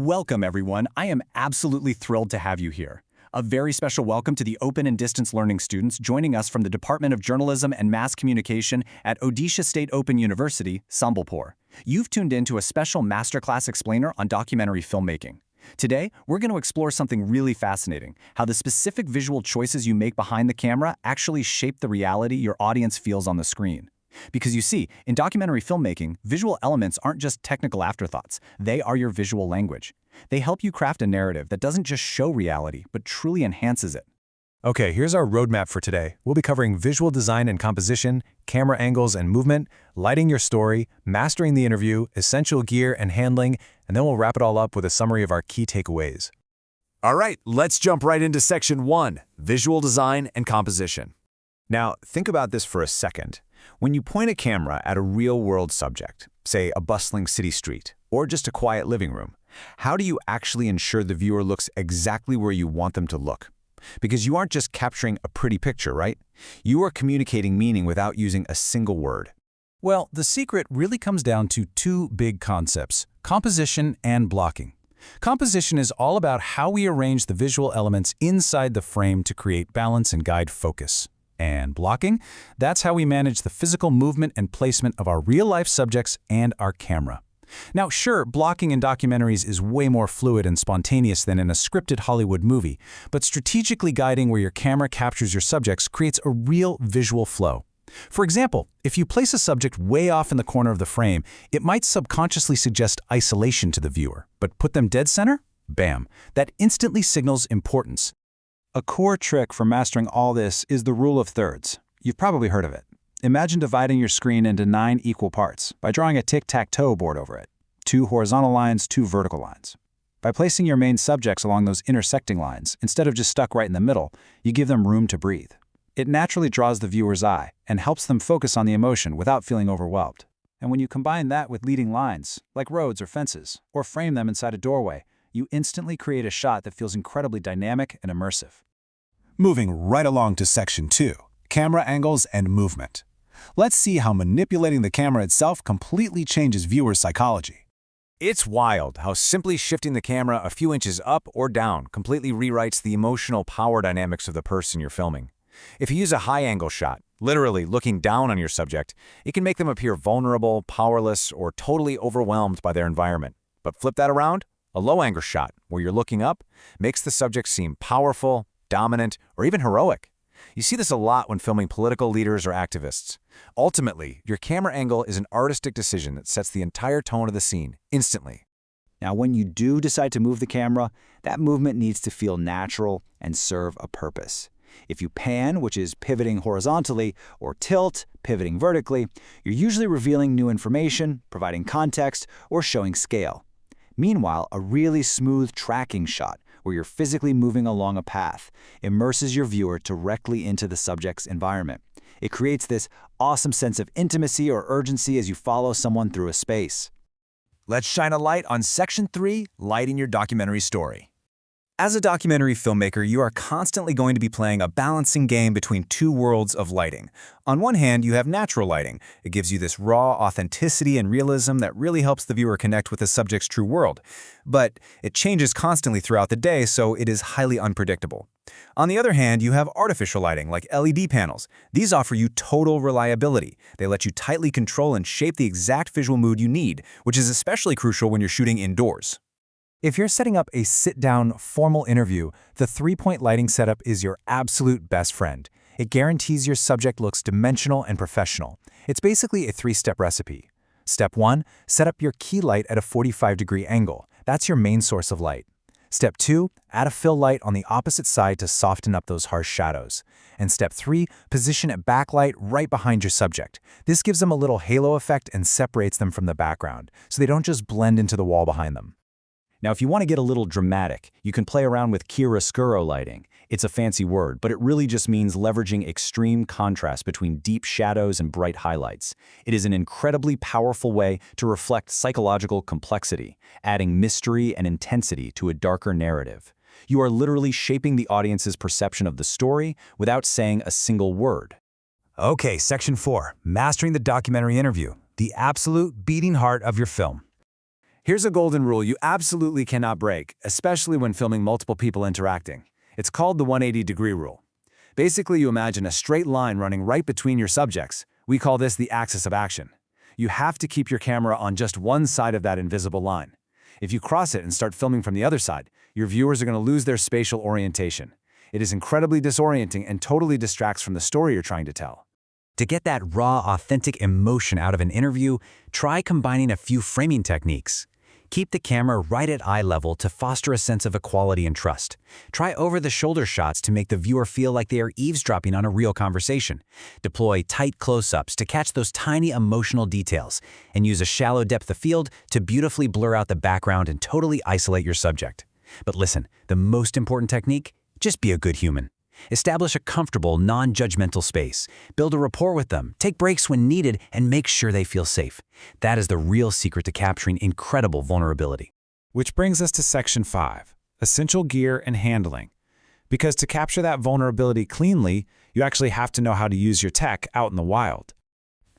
Welcome, everyone. I am absolutely thrilled to have you here. A very special welcome to the open and distance learning students joining us from the Department of Journalism and Mass Communication at Odisha State Open University, Sambalpur. You've tuned in to a special masterclass explainer on documentary filmmaking. Today, we're going to explore something really fascinating, how the specific visual choices you make behind the camera actually shape the reality your audience feels on the screen. Because you see, in documentary filmmaking, visual elements aren't just technical afterthoughts, they are your visual language. They help you craft a narrative that doesn't just show reality, but truly enhances it. Okay, here's our roadmap for today. We'll be covering visual design and composition, camera angles and movement, lighting your story, mastering the interview, essential gear and handling, and then we'll wrap it all up with a summary of our key takeaways. All right, let's jump right into Section 1, Visual Design and Composition. Now, think about this for a second. When you point a camera at a real-world subject, say a bustling city street, or just a quiet living room, how do you actually ensure the viewer looks exactly where you want them to look? Because you aren't just capturing a pretty picture, right? You are communicating meaning without using a single word. Well, the secret really comes down to two big concepts: composition and blocking. Composition is all about how we arrange the visual elements inside the frame to create balance and guide focus. And blocking, that's how we manage the physical movement and placement of our real-life subjects and our camera. Now, sure, blocking in documentaries is way more fluid and spontaneous than in a scripted Hollywood movie, but strategically guiding where your camera captures your subjects creates a real visual flow. For example, if you place a subject way off in the corner of the frame, it might subconsciously suggest isolation to the viewer, but put them dead center? Bam! That instantly signals importance. A core trick for mastering all this is the rule of thirds. You've probably heard of it. Imagine dividing your screen into 9 equal parts by drawing a tic-tac-toe board over it. 2 horizontal lines, 2 vertical lines. By placing your main subjects along those intersecting lines, instead of just stuck right in the middle, you give them room to breathe. It naturally draws the viewer's eye and helps them focus on the emotion without feeling overwhelmed. And when you combine that with leading lines, like roads or fences, or frame them inside a doorway, you instantly create a shot that feels incredibly dynamic and immersive. Moving right along to Section 2, Camera Angles and Movement. Let's see how manipulating the camera itself completely changes viewers' psychology. It's wild how simply shifting the camera a few inches up or down completely rewrites the emotional power dynamics of the person you're filming. If you use a high-angle shot, literally looking down on your subject, it can make them appear vulnerable, powerless, or totally overwhelmed by their environment. But flip that around, a low-angle shot, where you're looking up, makes the subject seem powerful, dominant, or even heroic. You see this a lot when filming political leaders or activists. Ultimately, your camera angle is an artistic decision that sets the entire tone of the scene, instantly. Now, when you do decide to move the camera, that movement needs to feel natural and serve a purpose. If you pan, which is pivoting horizontally, or tilt, pivoting vertically, you're usually revealing new information, providing context, or showing scale. Meanwhile, a really smooth tracking shot, where you're physically moving along a path, immerses your viewer directly into the subject's environment. It creates this awesome sense of intimacy or urgency as you follow someone through a space. Let's shine a light on Section 3, Lighting Your Documentary Story. As a documentary filmmaker, you are constantly going to be playing a balancing game between two worlds of lighting. On one hand, you have natural lighting. It gives you this raw authenticity and realism that really helps the viewer connect with the subject's true world. But it changes constantly throughout the day, so it is highly unpredictable. On the other hand, you have artificial lighting, like LED panels. These offer you total reliability. They let you tightly control and shape the exact visual mood you need, which is especially crucial when you're shooting indoors. If you're setting up a sit-down, formal interview, the 3-point lighting setup is your absolute best friend. It guarantees your subject looks dimensional and professional. It's basically a 3-step recipe. Step 1, set up your key light at a 45-degree angle. That's your main source of light. Step 2, add a fill light on the opposite side to soften up those harsh shadows. And Step 3, position a backlight right behind your subject. This gives them a little halo effect and separates them from the background, so they don't just blend into the wall behind them. Now, if you want to get a little dramatic, you can play around with chiaroscuro lighting. It's a fancy word, but it really just means leveraging extreme contrast between deep shadows and bright highlights. It is an incredibly powerful way to reflect psychological complexity, adding mystery and intensity to a darker narrative. You are literally shaping the audience's perception of the story without saying a single word. Okay, Section 4, Mastering the Documentary Interview, the absolute beating heart of your film. Here's a golden rule you absolutely cannot break, especially when filming multiple people interacting. It's called the 180-degree rule. Basically, you imagine a straight line running right between your subjects. We call this the axis of action. You have to keep your camera on just one side of that invisible line. If you cross it and start filming from the other side, your viewers are going to lose their spatial orientation. It is incredibly disorienting and totally distracts from the story you're trying to tell. To get that raw, authentic emotion out of an interview, try combining a few framing techniques. Keep the camera right at eye level to foster a sense of equality and trust. Try over-the-shoulder shots to make the viewer feel like they are eavesdropping on a real conversation. Deploy tight close-ups to catch those tiny emotional details, and use a shallow depth of field to beautifully blur out the background and totally isolate your subject. But listen, the most important technique? Just be a good human. Establish a comfortable, non-judgmental space. Build a rapport with them, take breaks when needed, and make sure they feel safe. That is the real secret to capturing incredible vulnerability. Which brings us to Section 5, Essential Gear and Handling. Because to capture that vulnerability cleanly, you actually have to know how to use your tech out in the wild.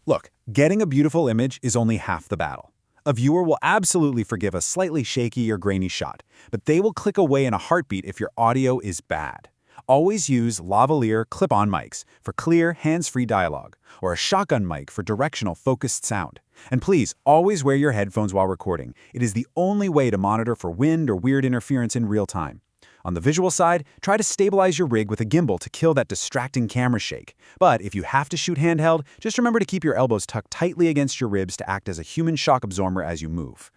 Look, getting a beautiful image is only half the battle. A viewer will absolutely forgive a slightly shaky or grainy shot, but they will click away in a heartbeat if your audio is bad. Always use lavalier clip-on mics for clear, hands-free dialogue, or a shotgun mic for directional, focused sound. And please, always wear your headphones while recording. It is the only way to monitor for wind or weird interference in real time. On the visual side, try to stabilize your rig with a gimbal to kill that distracting camera shake. But if you have to shoot handheld, just remember to keep your elbows tucked tightly against your ribs to act as a human shock absorber as you move.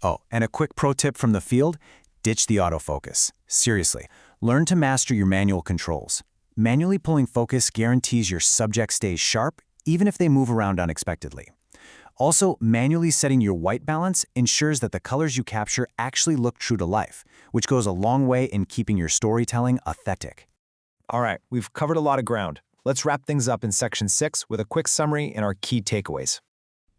Oh, and a quick pro tip from the field: ditch the autofocus. Seriously, learn to master your manual controls. Manually pulling focus guarantees your subject stays sharp, even if they move around unexpectedly. Also, manually setting your white balance ensures that the colors you capture actually look true to life, which goes a long way in keeping your storytelling authentic. All right, we've covered a lot of ground. Let's wrap things up in Section 6 with a quick summary and our key takeaways.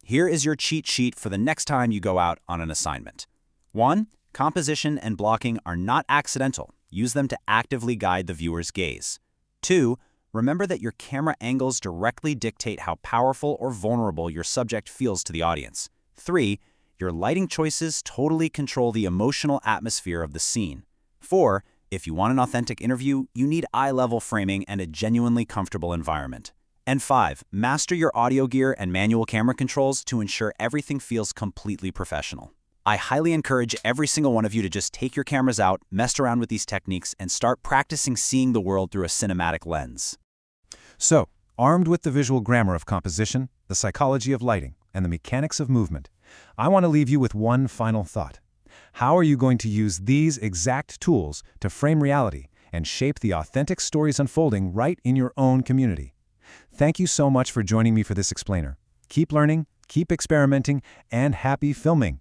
Here is your cheat sheet for the next time you go out on an assignment. 1. Composition and blocking are not accidental. Use them to actively guide the viewer's gaze. 2. Remember that your camera angles directly dictate how powerful or vulnerable your subject feels to the audience. 3. Your lighting choices totally control the emotional atmosphere of the scene. 4. If you want an authentic interview, you need eye-level framing and a genuinely comfortable environment. And 5. Master your audio gear and manual camera controls to ensure everything feels completely professional. I highly encourage every single one of you to just take your cameras out, mess around with these techniques, and start practicing seeing the world through a cinematic lens. So, armed with the visual grammar of composition, the psychology of lighting, and the mechanics of movement, I want to leave you with one final thought. How are you going to use these exact tools to frame reality and shape the authentic stories unfolding right in your own community? Thank you so much for joining me for this explainer. Keep learning, keep experimenting, and happy filming!